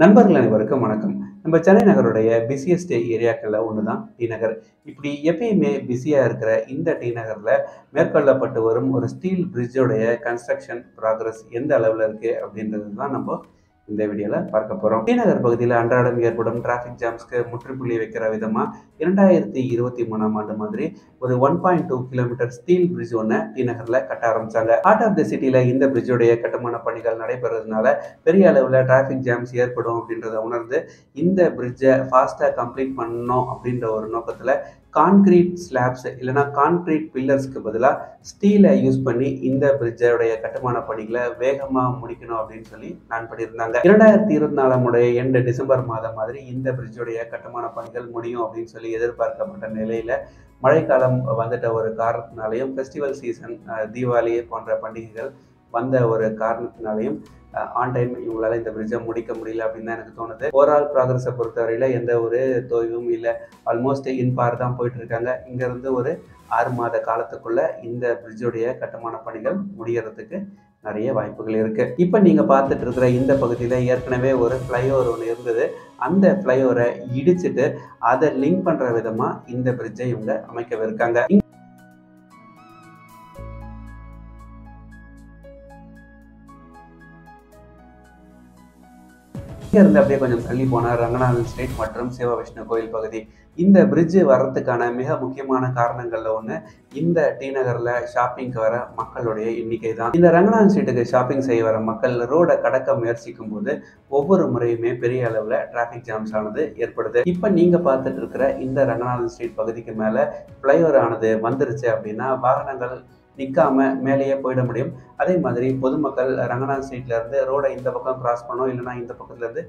நண்பர்கள் அனைவருக்கும் வணக்கம். நம்ம சென்னை நகருடைய பிஸியஸ்ட் ஏரியாக்கள்ல ஒண்ணு தான் டி நகர். இப்படி எப்பயுமே பிஸியா இருக்கிற இந்த டி நகர்ல மேற்கொள்ளப்பட்டு வரும் ஒரு ஸ்டீல் பிரிட்ஜோடைய கன்ஸ்ட்ரக்ஷன் ப்ராக்ரஸ் எந்த அளவுல இருக்கு அப்படின்றது தான் நம்ம இந்த வீடியோல பார்க்க போறோம். டி நகர் பகுதியில் அன்றாடம் ஏற்படும் டிராஃபிக் ஜாம்ஸ்க்கு முற்றுப்புள்ளி வைக்கிற விதமா 2023ஆம் ஆண்டு மாதிரி ஒரு 1.2 கிலோமீட்டர் ஸ்டீல் பிரிட்ஜ் ஒன்று டி நகர்ல கட்ட ஆரம்பிச்சாங்க. ஹார்ட் ஆஃப் த சிட்டில இந்த பிரிட்ஜோடைய கட்டுமான பணிகள் நடைபெறதுனால பெரிய அளவில் டிராஃபிக் ஜாம்ஸ் ஏற்படும் அப்படின்றத உணர்ந்து இந்த பிரிட்ஜை ஃபாஸ்ட்டாக கம்ப்ளீட் பண்ணணும் அப்படின்ற ஒரு நோக்கத்தில் கான்கிரீட் ஸ்லாப்ஸ் இல்லைனா கான்கிரீட் பில்லர்ஸ்க்கு பதிலாக ஸ்டீலை யூஸ் பண்ணி இந்த பிரிட்ஜோடைய கட்டுமான பணிகளை வேகமாக முடிக்கணும் அப்படின்னு சொல்லி பிளான் பண்ணியிருந்தாங்க. 2024 எண்டு டிசம்பர் மாதம் மாதிரி இந்த பிரிட்ஜோடைய கட்டுமான பணிகள் முடியும் அப்படின்னு சொல்லி எதிர்பார்க்கப்பட்ட நிலையில மழைக்காலம் வந்துட்ட ஒரு காரணத்தினாலையும் ஃபெஸ்டிவல் சீசன் தீபாவளி போன்ற பண்டிகைகள் வந்த ஒரு காரணத்தினாலையும் ஆன் டைம் இவங்களால இந்த பிரிட்ஜை முடிக்க முடியல அப்படின்னு தான் எனக்கு தோணுது. ஓவரால் ப்ராக்ரஸை பொறுத்தவரையில் எந்த ஒரு தொய்வும் இல்லை, ஆல்மோஸ்ட் இன்பார் தான் போயிட்டு இருக்காங்க. இங்கேருந்து ஒரு 6 மாத காலத்துக்குள்ள இந்த பிரிட்ஜோடைய கட்டுமான பணிகள் முடியறதுக்கு நிறைய வாய்ப்புகள் இருக்கு. இப்போ நீங்க பார்த்துட்டு இருக்கிற இந்த பகுதியில் ஏற்கனவே ஒரு ஃப்ளைஓவர் ஒன்று இருந்தது. அந்த ஃப்ளைஓவரை இடிச்சிட்டு அதை லிங்க் பண்ற விதமா இந்த பிரிட்ஜை இவங்க அமைக்கவிருக்காங்க. இருந்து அப்படியே கொஞ்சம் தள்ளி போனால் ரங்கநாதன் ஸ்ட்ரீட் மற்றும் சிவ விஷ்ணு கோயில் பகுதி. இந்த பிரிட்ஜு வர்றதுக்கான மிக முக்கியமான காரணங்கள்ல ஒன்று இந்த டி நகரில் ஷாப்பிங்க்கு வர மக்களுடைய எண்ணிக்கை தான். இந்த ரங்கநாதன் ஸ்ட்ரீட்டுக்கு ஷாப்பிங் செய்ய வர மக்கள் ரோடை கடக்க முயற்சிக்கும் போது ஒவ்வொரு முறையுமே பெரிய அளவில் டிராஃபிக் ஜாம்ஸ் ஆனது ஏற்படுது. இப்போ நீங்கள் பார்த்துட்டு இருக்கிற இந்த ரங்கநாதன் ஸ்ட்ரீட் பகுதிக்கு மேலே ஃப்ளைஓவர் ஆனது வந்துருச்சு அப்படின்னா வாகனங்கள் நிற்காம மேலேயே போயிட முடியும். அதே மாதிரி பொதுமக்கள் ரங்கநாதன் ஸ்ட்ரீட்ல இருந்து ரோடை இந்த பக்கம் கிராஸ் பண்ணோம், இல்லைன்னா இந்த பக்கத்துல இருந்து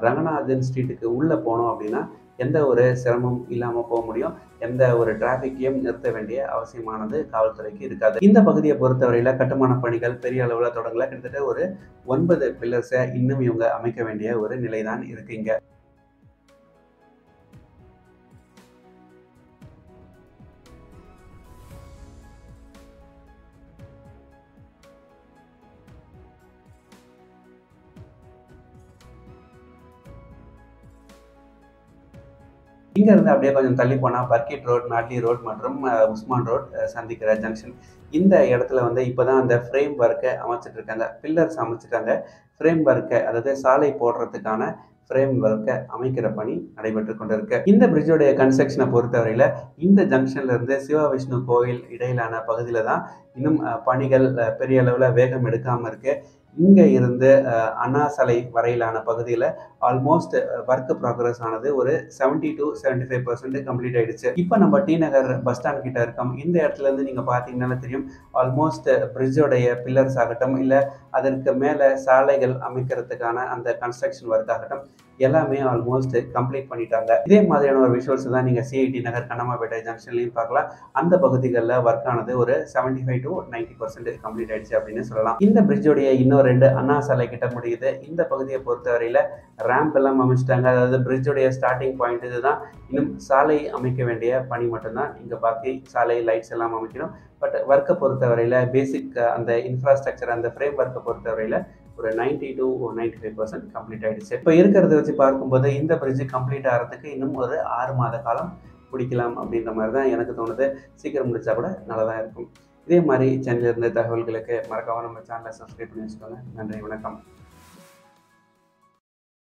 ரங்கநாதன் ஸ்ட்ரீட்டுக்கு உள்ள போனோம் அப்படின்னா எந்த ஒரு சிரமமும் இல்லாம போக முடியும். எந்த ஒரு டிராஃபிக்கையும் நிறுத்த வேண்டிய அவசியமானது காவல்துறைக்கு இருக்காது. இந்த பகுதியை பொறுத்தவரையில கட்டுமான பணிகள் பெரிய அளவில் தொடங்கல. கிட்டத்தட்ட ஒரு 9 பில்லர்ஸை இன்னும் இவங்க அமைக்க வேண்டிய ஒரு நிலைதான் இருக்கு இங்க. இங்க இருந்து அப்படியே கொஞ்சம் தள்ளி போனால் பர்கிட் ரோட், நாட்லி ரோட் மற்றும் உஸ்மான் ரோட் சந்திக்கிற ஜங்ஷன். இந்த இடத்துல வந்து இப்போதான் அந்த ஃப்ரேம் ஒர்க்கை அமைச்சிட்டு இருக்காங்க. பில்லர்ஸ் அமைச்சிட்டாங்க. ஃப்ரேம் ஒர்க்கை, அதாவது சாலை போடுறதுக்கான ஃப்ரேம் ஒர்க்கை அமைக்கிற பணி நடைபெற்று கொண்டு இருக்கு. இந்த பிரிட்ஜோடைய கன்ஸ்ட்ரக்ஷனை பொறுத்தவரையில இந்த ஜங்ஷன்ல இருந்து சிவ விஷ்ணு கோயில் இடையிலான பகுதியில தான் இன்னும் பணிகள் பெரிய அளவில் வேகம் எடுக்காம இருக்கு. இங்க இருந்து அண்ணா சாலை வரையிலான பகுதியில் ஆல்மோஸ்ட் ஒர்க் ப்ராக்ரஸ் ஆனது ஒரு 70 to 75% கம்ப்ளீட் ஆயிடுச்சு. இப்போ நம்ம டி நகர் பஸ் ஸ்டாண்ட் கிட்ட இருக்கோம். இந்த இடத்துல இருந்து நீங்க பாத்தீங்கன்னா தெரியும், ஆல்மோஸ்ட் பிரிட்ஜோடைய பில்லர்ஸ் ஆகட்டும், இல்லை அதற்கு மேலே சாலைகள் அமைக்கிறதுக்கான அந்த கன்ஸ்ட்ரக்ஷன் ஒர்க் ஆகட்டும், எல்லாமே ஆல்மோஸ்ட் கம்ப்ளீட் பண்ணிட்டாங்க. இதே மாதிரியான ஒரு விஷுவல்ஸ் தான் நீங்க சிஐடி நகர், கண்ணம்மாப்பேட்டை ஜங்ஷன்லையும் பார்க்கலாம். அந்த பகுதிகளில் ஒர்க் ஆனது ஒரு 75 to 90% கம்ப்ளீட் ஆயிடுச்சு அப்படின்னு சொல்லலாம். இந்த பிரிட்ஜோடைய இன்னும் 2 அண்ணா சாலை கிட்ட முடியுது. இந்த பகுதியை பொறுத்தவரையில ரேம்ப் எல்லாம் அமைச்சிட்டாங்க. அதாவது பிரிட்ஜோடைய ஸ்டார்டிங் பாயிண்ட் இதுதான். இன்னும் சாலை அமைக்க வேண்டிய பணி மட்டும்தான். இங்க பாக்கி சாலை லைட்ஸ் எல்லாம் அமைக்கணும். பட் ஒர்க்கை பொறுத்தவரையில பேசிக் அந்த இன்ஃப்ராஸ்ட்ரக்சர், அந்த ஃப்ரேம் ஒர்க்கை பொறுத்தவரையில ஒரு 90 to 95% கம்ப்ளீட் ஆயிடுச்சு. இப்போ இருக்கிறத வச்சு பார்க்கும்போது இந்த பிரிட்ஜ் கம்ப்ளீட் ஆகிறதுக்கு இன்னும் ஒரு 6 மாத காலம் பிடிக்கலாம் அப்படின்ற மாதிரி தான் எனக்கு தோணுது. சீக்கிரம் முடிச்சா கூட நல்லதாக இருக்கும். இதே மாதிரி சேனலில் இருந்த தகவல்களுக்கு மறக்காம நம்ம சேனலை சப்ஸ்கிரைப் பண்ணி வச்சுக்கோங்க. நன்றி, வணக்கம்.